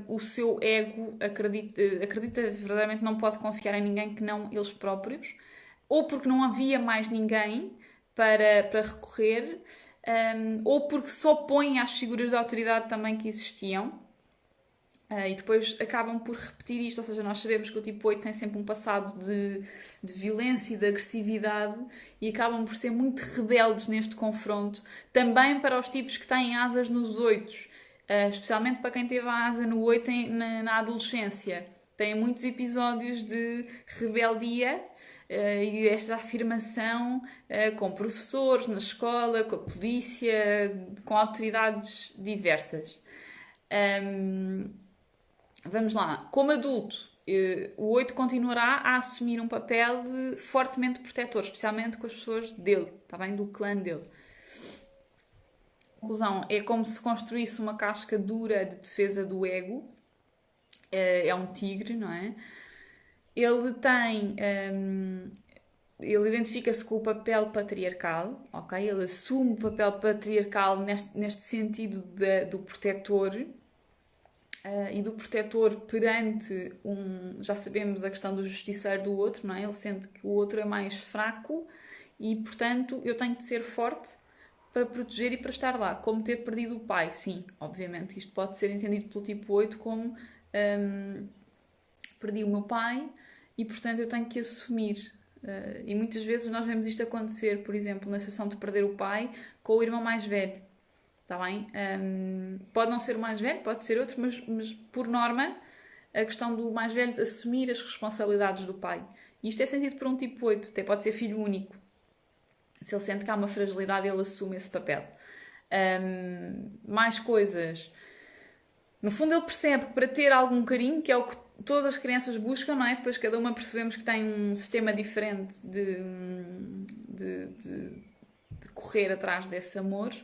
O seu ego acredita verdadeiramente não pode confiar em ninguém que não eles próprios. ou porque não havia mais ninguém para recorrer, ou porque se opõem às figuras de autoridade também que existiam. E depois acabam por repetir isto, ou seja, nós sabemos que o tipo 8 tem sempre um passado de violência e de agressividade e acabam por ser muito rebeldes neste confronto, também para os tipos que têm asas nos 8, especialmente para quem teve a asa no 8 na adolescência. Tem muitos episódios de rebeldia e esta afirmação com professores na escola, com a polícia, com autoridades diversas. Vamos lá. Como adulto, o 8 continuará a assumir um papel fortemente protetor, especialmente com as pessoas dele, tá bem? Do clã dele. Conclusão, é como se construísse uma casca dura de defesa do ego. É um tigre, não é? Ele tem... ele identifica-se com o papel patriarcal, ok? Ele assume o papel patriarcal neste sentido do protetor, e do protetor perante já sabemos a questão do justiceiro do outro, não é? Ele sente que o outro é mais fraco e, portanto, eu tenho de ser forte para proteger e para estar lá. Como ter perdido o pai, sim, obviamente. Isto pode ser entendido pelo tipo 8 como perdi o meu pai e, portanto, eu tenho que assumir. E muitas vezes nós vemos isto acontecer, por exemplo, na situação de perder o pai com o irmão mais velho. Está bem? Pode não ser o mais velho, pode ser outro, mas por norma, a questão do mais velho assumir as responsabilidades do pai. E isto é sentido por um tipo 8, até pode ser filho único. Se ele sente que há uma fragilidade, ele assume esse papel. Mais coisas. No fundo, ele percebe que para ter algum carinho, que é o que todas as crianças buscam, não é? Depois cada uma percebemos que tem um sistema diferente de correr atrás desse amor.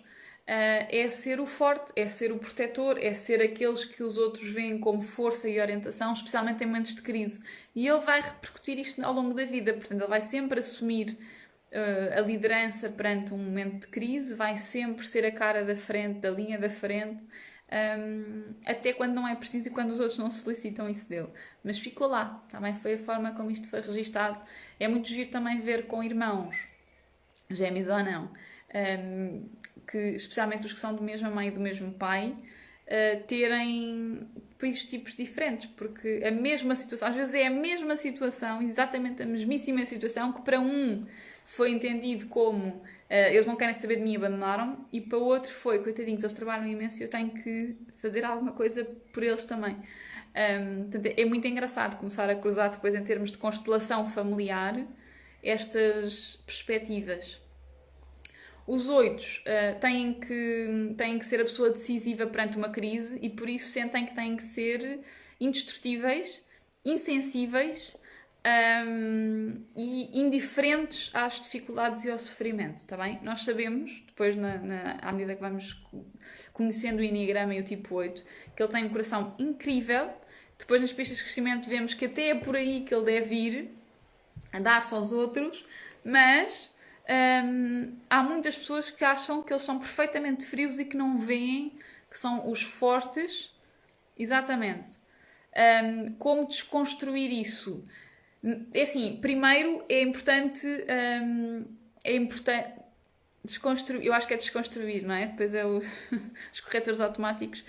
É ser o forte, é ser o protetor, é ser aqueles que os outros veem como força e orientação, especialmente em momentos de crise. E ele vai repercutir isto ao longo da vida, portanto, ele vai sempre assumir a liderança perante um momento de crise, vai sempre ser a cara da frente, da linha da frente, até quando não é preciso e quando os outros não solicitam isso dele. Mas ficou lá, também foi a forma como isto foi registado. É muito giro também ver com irmãos, gêmeos ou não, que, especialmente os que são da mesma mãe e do mesmo pai, terem tipos diferentes, porque a mesma situação, às vezes é a mesma situação, exatamente a mesmíssima situação, que para um foi entendido como eles não querem saber de mim e abandonaram, e para o outro foi, coitadinhos, eles trabalham imenso e eu tenho que fazer alguma coisa por eles também. Portanto, é muito engraçado começar a cruzar depois em termos de constelação familiar estas perspectivas. Os 8 têm que ser a pessoa decisiva perante uma crise e por isso sentem que têm que ser indestrutíveis, insensíveis e indiferentes às dificuldades e ao sofrimento, está bem? Nós sabemos, depois à medida que vamos conhecendo o Enneagrama e o tipo 8, que ele tem um coração incrível. Depois nas pistas de crescimento vemos que até é por aí que ele deve ir, a dar-se aos outros, mas... há muitas pessoas que acham que eles são perfeitamente frios e que não veem que são os fortes. Exatamente. Como desconstruir isso? É assim, primeiro é importante desconstruir, eu acho que é desconstruir, não é? Depois é os corretores automáticos.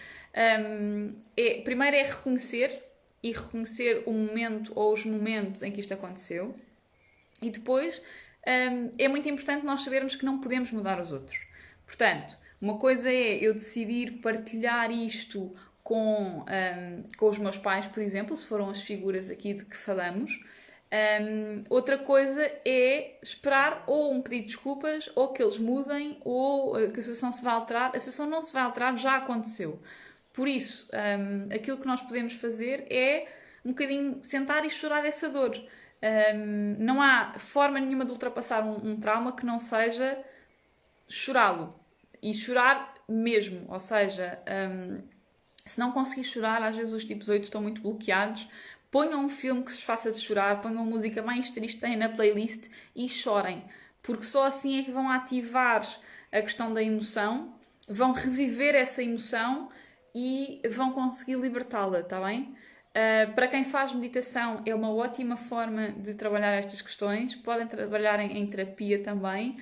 Primeiro é reconhecer o momento ou os momentos em que isto aconteceu, e depois é muito importante nós sabermos que não podemos mudar os outros. Portanto, uma coisa é eu decidir partilhar isto com os meus pais, por exemplo, se foram as figuras aqui de que falamos. Outra coisa é esperar ou um pedido de desculpas, ou que eles mudem, ou que a situação se vai alterar. A situação não se vai alterar, já aconteceu. Por isso, aquilo que nós podemos fazer é um bocadinho sentar e chorar essa dor. Não há forma nenhuma de ultrapassar um trauma que não seja chorá-lo. E chorar mesmo. Ou seja, se não conseguir chorar, às vezes os tipos 8 estão muito bloqueados. Ponham um filme que vos faça chorar, ponham a música mais triste que têm na playlist e chorem. Porque só assim é que vão ativar a questão da emoção, vão reviver essa emoção e vão conseguir libertá-la, está bem? Para quem faz meditação, é uma ótima forma de trabalhar estas questões. Podem trabalhar em terapia também.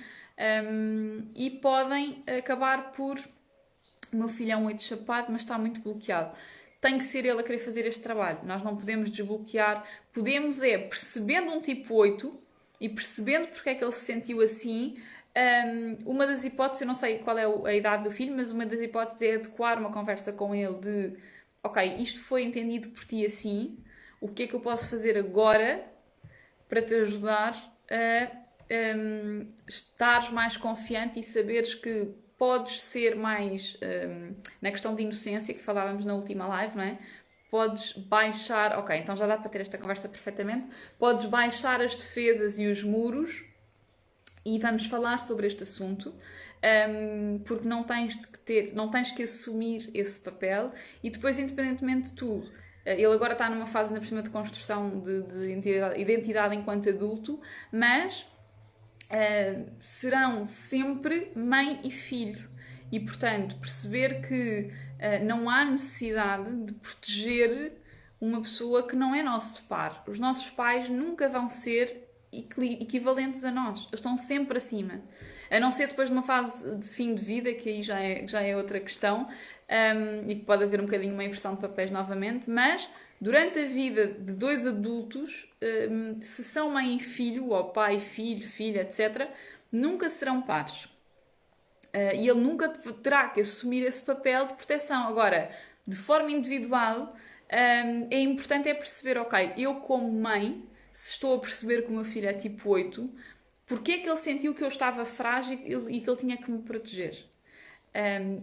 E podem acabar por... O meu filho é um 8 chapado, mas está muito bloqueado. Tem que ser ele a querer fazer este trabalho. Nós não podemos desbloquear. Podemos percebendo um tipo 8 e percebendo porque é que ele se sentiu assim. Uma das hipóteses, eu não sei qual é a idade do filho, mas uma das hipóteses é adequar uma conversa com ele de ok, isto foi entendido por ti assim, o que é que eu posso fazer agora para te ajudar a estares mais confiante e saberes que podes ser mais, na questão de inocência que falávamos na última live, não é? Podes baixar, ok, então já dá para ter esta conversa perfeitamente, podes baixar as defesas e os muros e vamos falar sobre este assunto. Porque não tens que assumir esse papel e depois, independentemente de tudo, ele agora está numa fase, na por cima, de construção de identidade enquanto adulto, mas serão sempre mãe e filho e, portanto, perceber que não há necessidade de proteger uma pessoa que não é nosso par. Os nossos pais nunca vão ser equivalentes a nós, eles estão sempre acima. A não ser depois de uma fase de fim de vida, que aí já é outra questão, e que pode haver um bocadinho uma inversão de papéis novamente, mas durante a vida de dois adultos, se são mãe e filho, ou pai, filho, filha, etc., nunca serão pares. E ele nunca terá que assumir esse papel de proteção. Agora, de forma individual, é importante perceber, ok, eu como mãe, se estou a perceber que o meu filho é tipo 8, porque é que ele sentiu que eu estava frágil e que ele tinha que me proteger?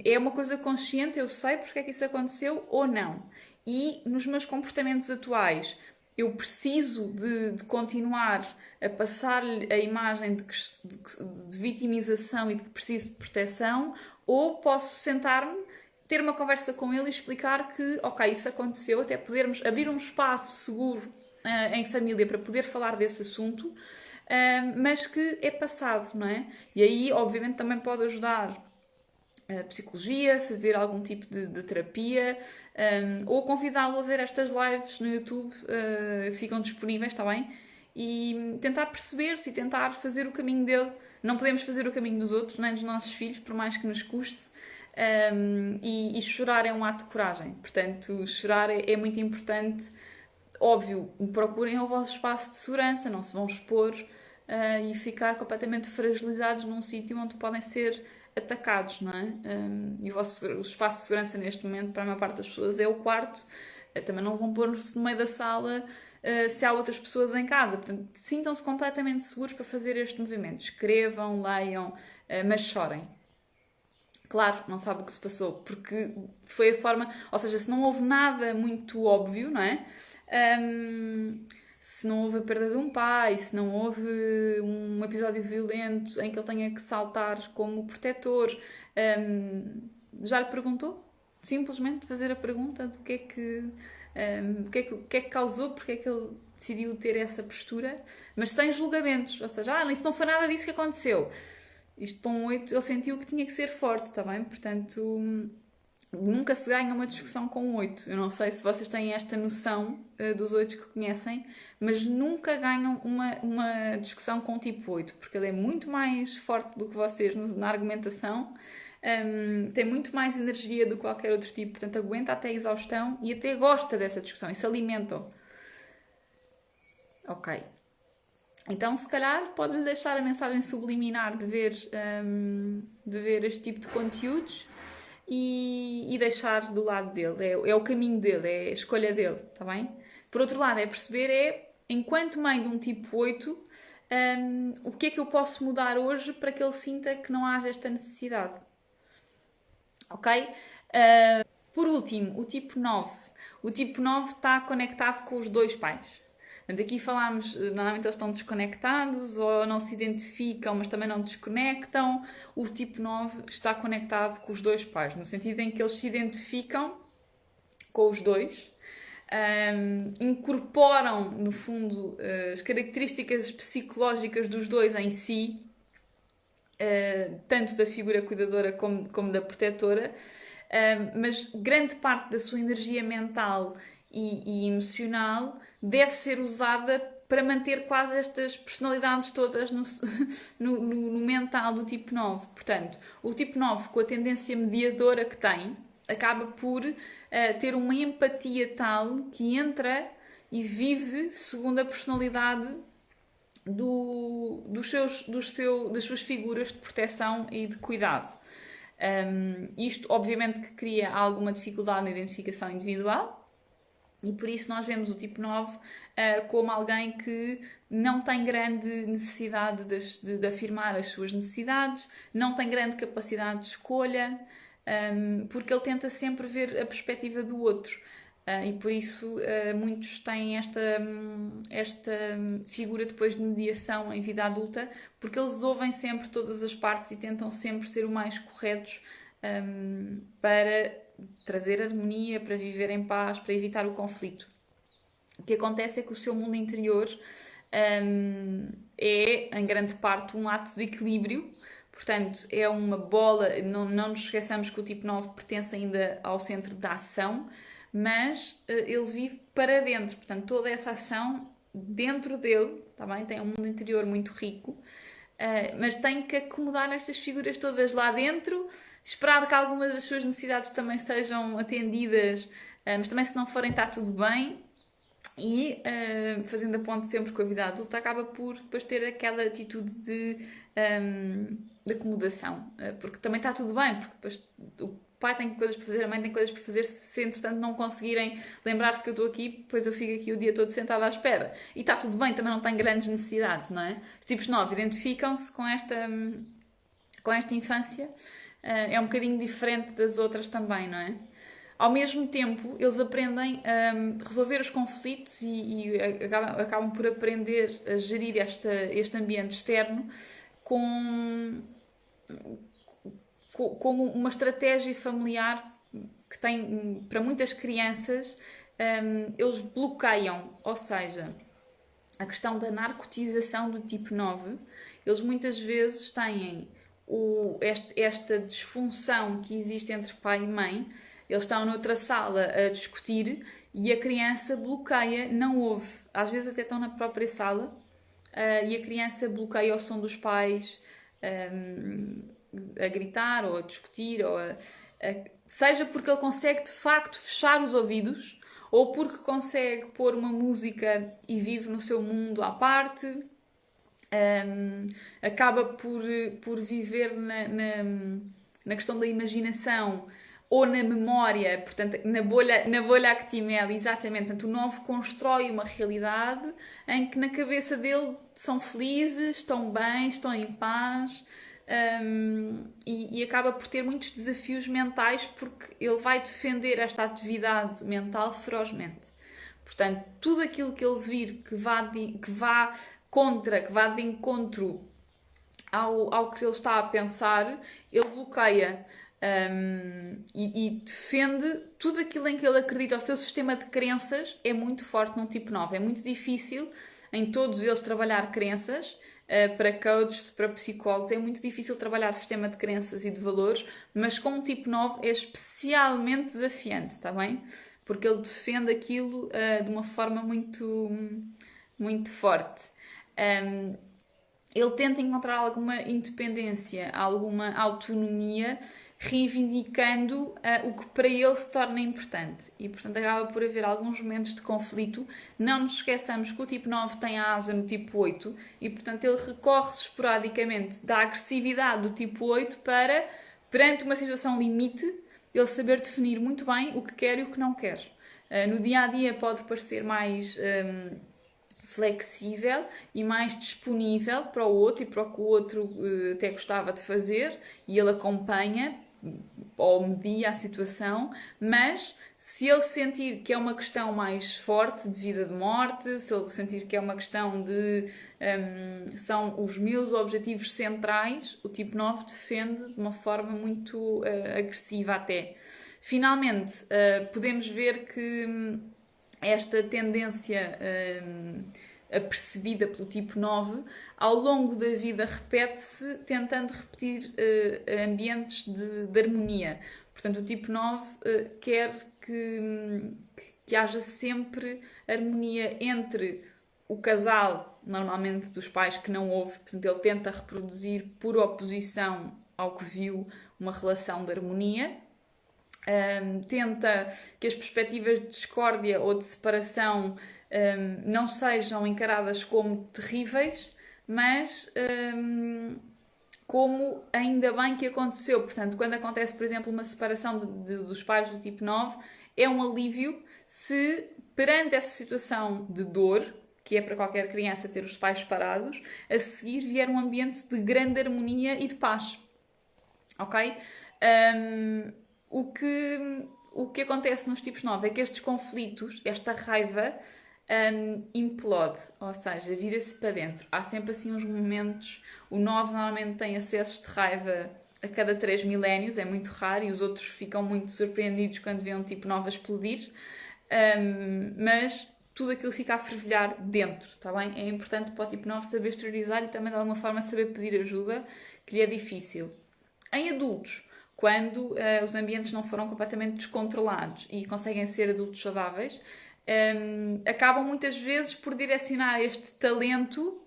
É uma coisa consciente, eu sei porque é que isso aconteceu ou não. E nos meus comportamentos atuais, eu preciso de continuar a passar-lhe a imagem de vitimização e de que preciso de proteção, ou posso sentar-me, ter uma conversa com ele e explicar que, ok, isso aconteceu, até podermos abrir um espaço seguro em família para poder falar desse assunto, mas que é passado, não é? E aí, obviamente, também pode ajudar a psicologia, fazer algum tipo de terapia, ou convidá-lo a ver estas lives no YouTube, ficam disponíveis, está bem? E tentar perceber-se e tentar fazer o caminho dele. Não podemos fazer o caminho dos outros, nem dos nossos filhos, por mais que nos custe. E chorar é um ato de coragem. Portanto, chorar é muito importante. Óbvio, procurem o vosso espaço de segurança, não se vão expor e ficar completamente fragilizados num sítio onde podem ser atacados, não é? E o espaço de segurança neste momento, para a maior parte das pessoas, é o quarto. Também não vão pôr-se no meio da sala se há outras pessoas em casa. Portanto, sintam-se completamente seguros para fazer este movimento. Escrevam, leiam, mas chorem. Claro, não sabe o que se passou, porque foi a forma... Ou seja, se não houve nada muito óbvio, não é? Se não houve a perda de um pai, se não houve um episódio violento em que ele tenha que saltar como protetor, já lhe perguntou? Simplesmente fazer a pergunta do que é que causou, porque é que ele decidiu ter essa postura, mas sem julgamentos. Ou seja, isso não foi nada disso que aconteceu. Isto para um 8, ele sentiu que tinha que ser forte, está bem? Portanto, nunca se ganha uma discussão com um 8. Eu não sei se vocês têm esta noção dos 8 que conhecem, mas nunca ganham uma discussão com o tipo 8, porque ele é muito mais forte do que vocês na argumentação, tem muito mais energia do que qualquer outro tipo, portanto aguenta até a exaustão e até gosta dessa discussão e se alimenta. Ok. Então, se calhar, pode-lhe deixar a mensagem subliminar de ver este tipo de conteúdos e deixar do lado dele. É o caminho dele, é a escolha dele, está bem? Por outro lado, perceber, enquanto mãe de um tipo 8, o que é que eu posso mudar hoje para que ele sinta que não haja esta necessidade. Ok? Por último, o tipo 9. O tipo 9 está conectado com os dois pais. Portanto, aqui falámos, normalmente eles estão desconectados ou não se identificam, mas também não desconectam. O tipo 9 está conectado com os dois pais, no sentido em que eles se identificam com os dois, incorporam, no fundo, as características psicológicas dos dois em si, tanto da figura cuidadora como da protetora, mas grande parte da sua energia mental e emocional deve ser usada para manter quase estas personalidades todas no mental do tipo 9. Portanto, o tipo 9, com a tendência mediadora que tem, acaba por ter uma empatia tal que entra e vive segundo a personalidade das suas figuras de proteção e de cuidado. Isto, obviamente, que cria alguma dificuldade na identificação individual, e por isso nós vemos o tipo 9 como alguém que não tem grande necessidade de afirmar as suas necessidades, não tem grande capacidade de escolha, porque ele tenta sempre ver a perspectiva do outro. E por isso muitos têm esta figura depois de mediação em vida adulta, porque eles ouvem sempre todas as partes e tentam sempre ser o mais corretos para trazer harmonia, para viver em paz, para evitar o conflito. O que acontece é que o seu mundo interior é, em grande parte, um ato de equilíbrio. Portanto, é uma bola, não nos esqueçamos que o tipo 9 pertence ainda ao centro da ação, mas ele vive para dentro. Portanto, toda essa ação dentro dele, tá bem? Tem um mundo interior muito rico, mas tem que acomodar estas figuras todas lá dentro, esperar que algumas das suas necessidades também sejam atendidas, mas também se não forem está tudo bem, e fazendo a ponte sempre com a vida adulta, acaba por depois ter aquela atitude de acomodação, porque também está tudo bem, porque depois o pai tem coisas para fazer, a mãe tem coisas para fazer, se entretanto não conseguirem lembrar-se que eu estou aqui, depois eu fico aqui o dia todo sentada à espera. E está tudo bem, também não tem grandes necessidades, não é? Os tipos 9 identificam-se com esta infância, é um bocadinho diferente das outras também, não é? Ao mesmo tempo, eles aprendem a resolver os conflitos e acabam por aprender a gerir este ambiente externo como uma estratégia familiar que tem, para muitas crianças, eles bloqueiam, ou seja, a questão da narcotização do tipo 9, eles muitas vezes têm esta disfunção que existe entre pai e mãe, eles estão noutra sala a discutir e a criança bloqueia, não ouve, às vezes até estão na própria sala, e a criança bloqueia o som dos pais, a gritar ou a discutir, seja porque ele consegue de facto fechar os ouvidos ou porque consegue pôr uma música e vive no seu mundo à parte, acaba por viver na questão da imaginação ou na memória, portanto, na bolha Actimel, exatamente. Portanto, o 9 constrói uma realidade em que na cabeça dele são felizes, estão bem, estão em paz, e acaba por ter muitos desafios mentais porque ele vai defender esta atividade mental ferozmente. Portanto, tudo aquilo que ele vir que vá de encontro ao que ele está a pensar, ele bloqueia. E defende tudo aquilo em que ele acredita. O seu sistema de crenças é muito forte num tipo 9. É muito difícil em todos eles trabalhar crenças. Para coaches, para psicólogos, é muito difícil trabalhar sistema de crenças e de valores, mas com um tipo 9 é especialmente desafiante, está bem? Porque ele defende aquilo de uma forma muito, muito forte. Ele tenta encontrar alguma independência, alguma autonomia, reivindicando o que para ele se torna importante. E, portanto, acaba por haver alguns momentos de conflito. Não nos esqueçamos que o tipo 9 tem a asa no tipo 8 e, portanto, ele recorre-se esporadicamente da agressividade do tipo 8 para, perante uma situação limite, ele saber definir muito bem o que quer e o que não quer. No dia-a-dia pode parecer mais flexível e mais disponível para o outro e para o que o outro até gostava de fazer, e ele acompanha ou media a situação, mas se ele sentir que é uma questão mais forte de vida ou de morte, se ele sentir que é uma questão de são os meus objetivos centrais, o tipo 9 defende de uma forma muito agressiva até. Finalmente, podemos ver que esta tendência apercebida pelo tipo 9, ao longo da vida repete-se, tentando repetir ambientes de harmonia. Portanto, o tipo 9 quer que que haja sempre harmonia entre o casal, normalmente dos pais que não houve, portanto ele tenta reproduzir por oposição ao que viu uma relação de harmonia, tenta que as perspectivas de discórdia ou de separação não sejam encaradas como terríveis, mas como ainda bem que aconteceu. Portanto, quando acontece, por exemplo, uma separação dos pais do tipo 9, é um alívio se, perante essa situação de dor, que é para qualquer criança ter os pais separados, a seguir vier um ambiente de grande harmonia e de paz. Ok? O que acontece nos tipos 9 é que estes conflitos, esta raiva, implode, ou seja, vira-se para dentro. Há sempre assim uns momentos. O 9 normalmente tem acessos de raiva a cada 3 milénios, é muito raro, e os outros ficam muito surpreendidos quando vêem um tipo 9 a explodir, mas tudo aquilo fica a fervilhar dentro, está bem? É importante para o tipo 9 saber exteriorizar e também de alguma forma saber pedir ajuda, que lhe é difícil. Em adultos, quando os ambientes não foram completamente descontrolados e conseguem ser adultos saudáveis, acabam muitas vezes por direcionar este talento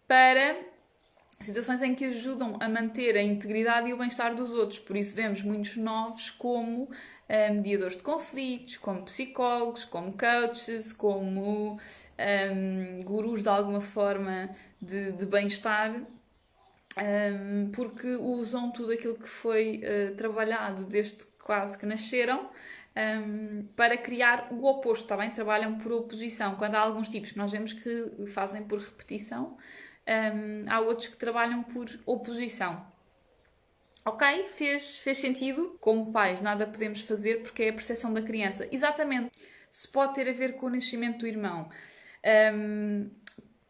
para situações em que ajudam a manter a integridade e o bem-estar dos outros. Por isso vemos muitos novos como mediadores de conflitos, como psicólogos, como coaches, como gurus de alguma forma de bem-estar, porque usam tudo aquilo que foi trabalhado desde quase que nasceram para criar o oposto, está bem? Trabalham por oposição. Quando há alguns tipos que nós vemos que fazem por repetição, há outros que trabalham por oposição. Ok? Fez sentido? Como pais, nada podemos fazer porque é a percepção da criança. Exatamente. Se pode ter a ver com o nascimento do irmão.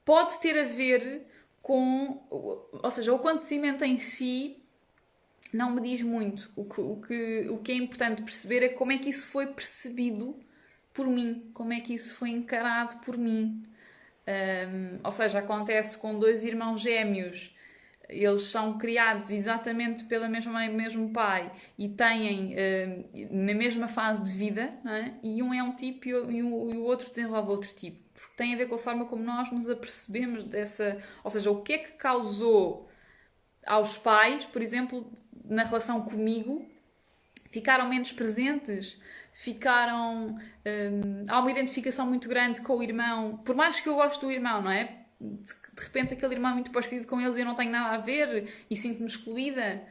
Pode ter a ver com... Ou seja, o acontecimento em si não me diz muito. O que é importante perceber é como é que isso foi percebido por mim. Como é que isso foi encarado por mim. Ou seja, acontece com 2 irmãos gêmeos, eles são criados exatamente pela mesma mãe e mesmo pai e têm na mesma fase de vida, não é? E um é um tipo e o outro desenvolve outro tipo, porque tem a ver com a forma como nós nos apercebemos dessa, ou seja, o que é que causou aos pais, por exemplo, na relação comigo, ficaram menos presentes, há uma identificação muito grande com o irmão, por mais que eu goste do irmão, não é? De repente aquele irmão é muito parecido com eles e eu não tenho nada a ver e sinto-me excluída.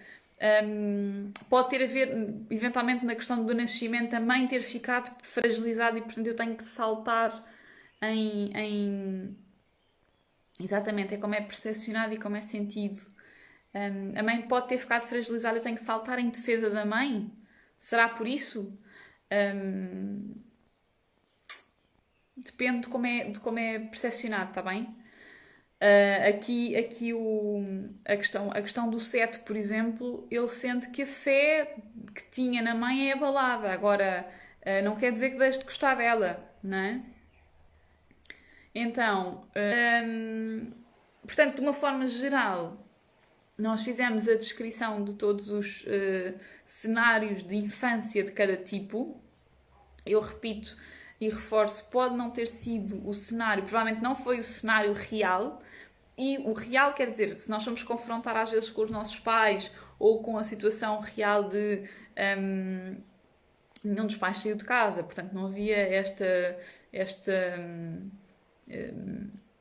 Pode ter a ver, eventualmente, na questão do nascimento, a mãe ter ficado fragilizada e, portanto, eu tenho que saltar exatamente, é como é percepcionado e como é sentido. A mãe pode ter ficado fragilizada, eu tenho que saltar em defesa da mãe? Será por isso? Depende de como é percepcionado, está bem? Aqui a questão do 7, por exemplo, ele sente que a fé que tinha na mãe é abalada. Agora, não quer dizer que deixe de gostar dela, não é? Então, portanto, de uma forma geral, nós fizemos a descrição de todos os cenários de infância de cada tipo. Eu repito e reforço, pode não ter sido o cenário, provavelmente não foi o cenário real. E o real quer dizer, se nós vamos confrontar às vezes com os nossos pais ou com a situação real de nenhum dos pais saiu de casa, portanto não havia esta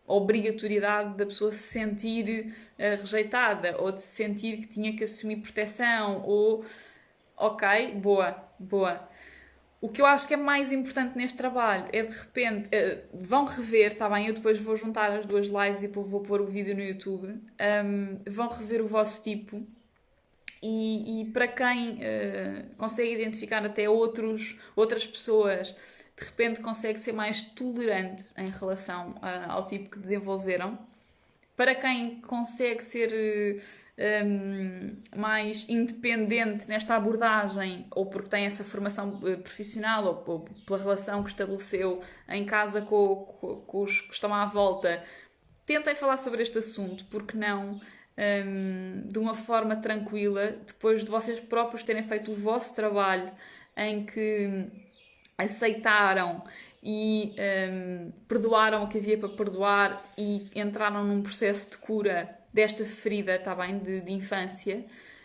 obrigatoriedade da pessoa se sentir rejeitada ou de se sentir que tinha que assumir proteção ou... Ok, boa. O que eu acho que é mais importante neste trabalho é, de repente, vão rever, está bem? Eu depois vou juntar as 2 lives e vou pôr o vídeo no YouTube. Vão rever o vosso tipo e para quem consegue identificar até outras pessoas, de repente consegue ser mais tolerante em relação ao tipo que desenvolveram. Para quem consegue ser mais independente nesta abordagem, ou porque tem essa formação profissional, ou pela relação que estabeleceu em casa com os que estão à volta, tentem falar sobre este assunto, porque não de uma forma tranquila, depois de vocês próprios terem feito o vosso trabalho, em que aceitaram e perdoaram o que havia para perdoar e entraram num processo de cura desta ferida, está bem, de infância,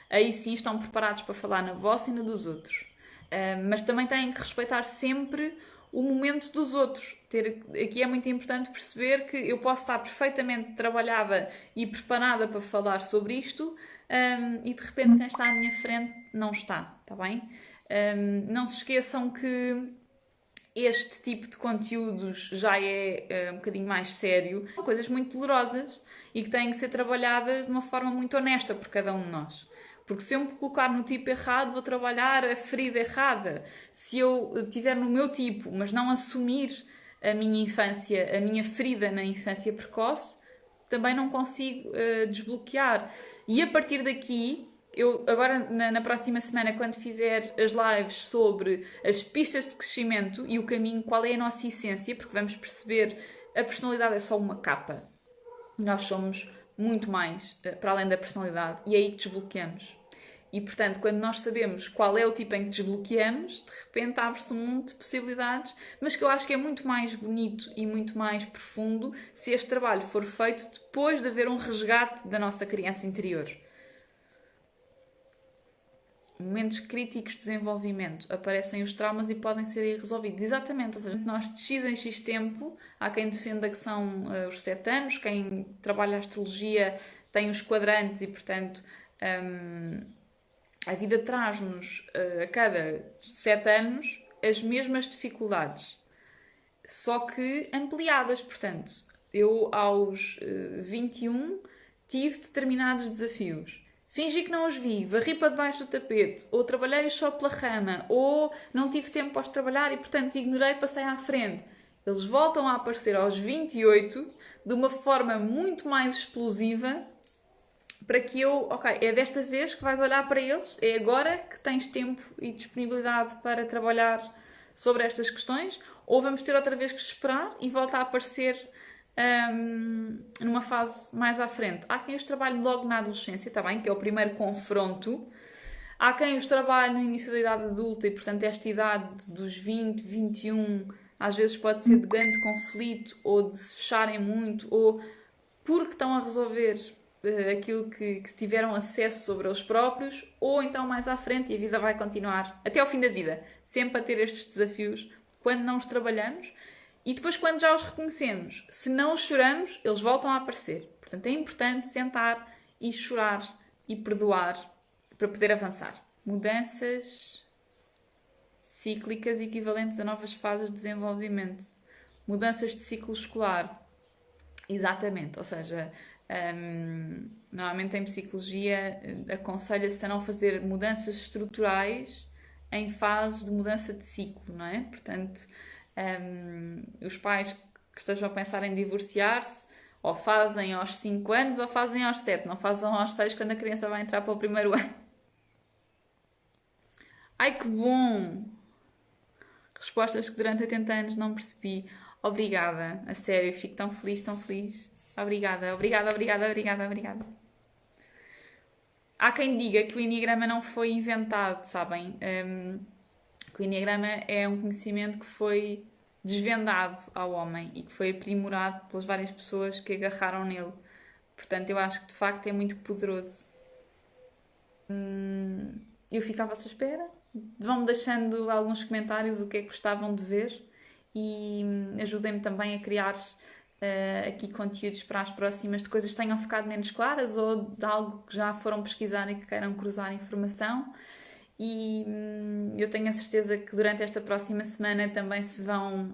aí sim estão preparados para falar na vossa e na dos outros. Mas também têm que respeitar sempre o momento dos outros. Aqui é muito importante perceber que eu posso estar perfeitamente trabalhada e preparada para falar sobre isto e de repente quem está à minha frente não está, está bem? Não se esqueçam que este tipo de conteúdos já é um bocadinho mais sério. São coisas muito dolorosas e que têm que ser trabalhadas de uma forma muito honesta por cada um de nós. Porque se eu me colocar no tipo errado, vou trabalhar a ferida errada. Se eu estiver no meu tipo, mas não assumir a minha infância, a minha ferida na infância precoce, também não consigo desbloquear. E a partir daqui, eu agora na próxima semana, quando fizer as lives sobre as pistas de crescimento e o caminho, qual é a nossa essência, porque vamos perceber a personalidade é só uma capa. Nós somos muito mais para além da personalidade e é aí que desbloqueamos. E, portanto, quando nós sabemos qual é o tipo em que desbloqueamos, de repente abre-se um mundo de possibilidades, mas que eu acho que é muito mais bonito e muito mais profundo se este trabalho for feito depois de haver um resgate da nossa criança interior. Momentos críticos de desenvolvimento, aparecem os traumas e podem ser resolvidos. Exatamente, ou seja, nós de X em X tempo, há quem defenda que são os 7 anos, quem trabalha a astrologia tem os quadrantes e, portanto, a vida traz-nos a cada 7 anos as mesmas dificuldades, só que ampliadas. Portanto, eu aos 21 tive determinados desafios. Fingi que não os vi, varri para debaixo do tapete, ou trabalhei só pela rama, ou não tive tempo para os trabalhar e, portanto, ignorei e passei à frente. Eles voltam a aparecer aos 28 de uma forma muito mais explosiva para que eu, ok, é desta vez que vais olhar para eles, é agora que tens tempo e disponibilidade para trabalhar sobre estas questões, ou vamos ter outra vez que esperar e volta a aparecer numa fase mais à frente. Há quem os trabalhe logo na adolescência, está bem? Que é o primeiro confronto. Há quem os trabalhe no início da idade adulta e, portanto, esta idade dos 20, 21, às vezes pode ser de grande conflito ou de se fecharem muito ou porque estão a resolver aquilo que tiveram acesso sobre eles próprios, ou então mais à frente e a vida vai continuar até ao fim da vida, sempre a ter estes desafios quando não os trabalhamos. E depois, quando já os reconhecemos, se não os choramos, eles voltam a aparecer. Portanto, é importante sentar e chorar e perdoar para poder avançar. Mudanças cíclicas equivalentes a novas fases de desenvolvimento. Mudanças de ciclo escolar. Exatamente. Ou seja, normalmente em psicologia aconselha-se a não fazer mudanças estruturais em fase de mudança de ciclo, não é? Portanto, os pais que estejam a pensar em divorciar-se ou fazem aos 5 anos ou fazem aos 7, não fazem aos 6 quando a criança vai entrar para o primeiro ano. Ai, que bom! Respostas que durante 80 anos não percebi. Obrigada, a sério, fico tão feliz, tão feliz. Obrigada, obrigada, obrigada, obrigada, obrigada. Há quem diga que o Enneagrama não foi inventado, sabem? Que o Enneagrama é um conhecimento que foi desvendado ao homem e que foi aprimorado pelas várias pessoas que agarraram nele. Portanto, eu acho que de facto é muito poderoso. Eu fico à vossa espera. Vão-me deixando alguns comentários o que é que gostavam de ver e ajudem-me também a criar aqui conteúdos para as próximas de coisas que tenham ficado menos claras ou de algo que já foram pesquisar e que queiram cruzar informação. E eu tenho a certeza que durante esta próxima semana também se vão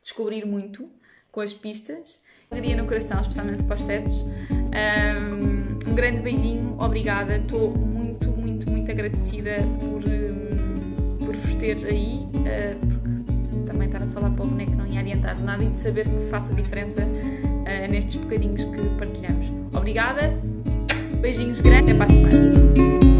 descobrir muito com as pistas. Alegria no coração, especialmente para os setes. Um grande beijinho, obrigada. Estou muito, muito, muito agradecida por vos ter aí, porque também estar a falar para o boneco não ia adiantar nada e de saber que faça diferença nestes bocadinhos que partilhamos. Obrigada, beijinhos grandes, até para a semana.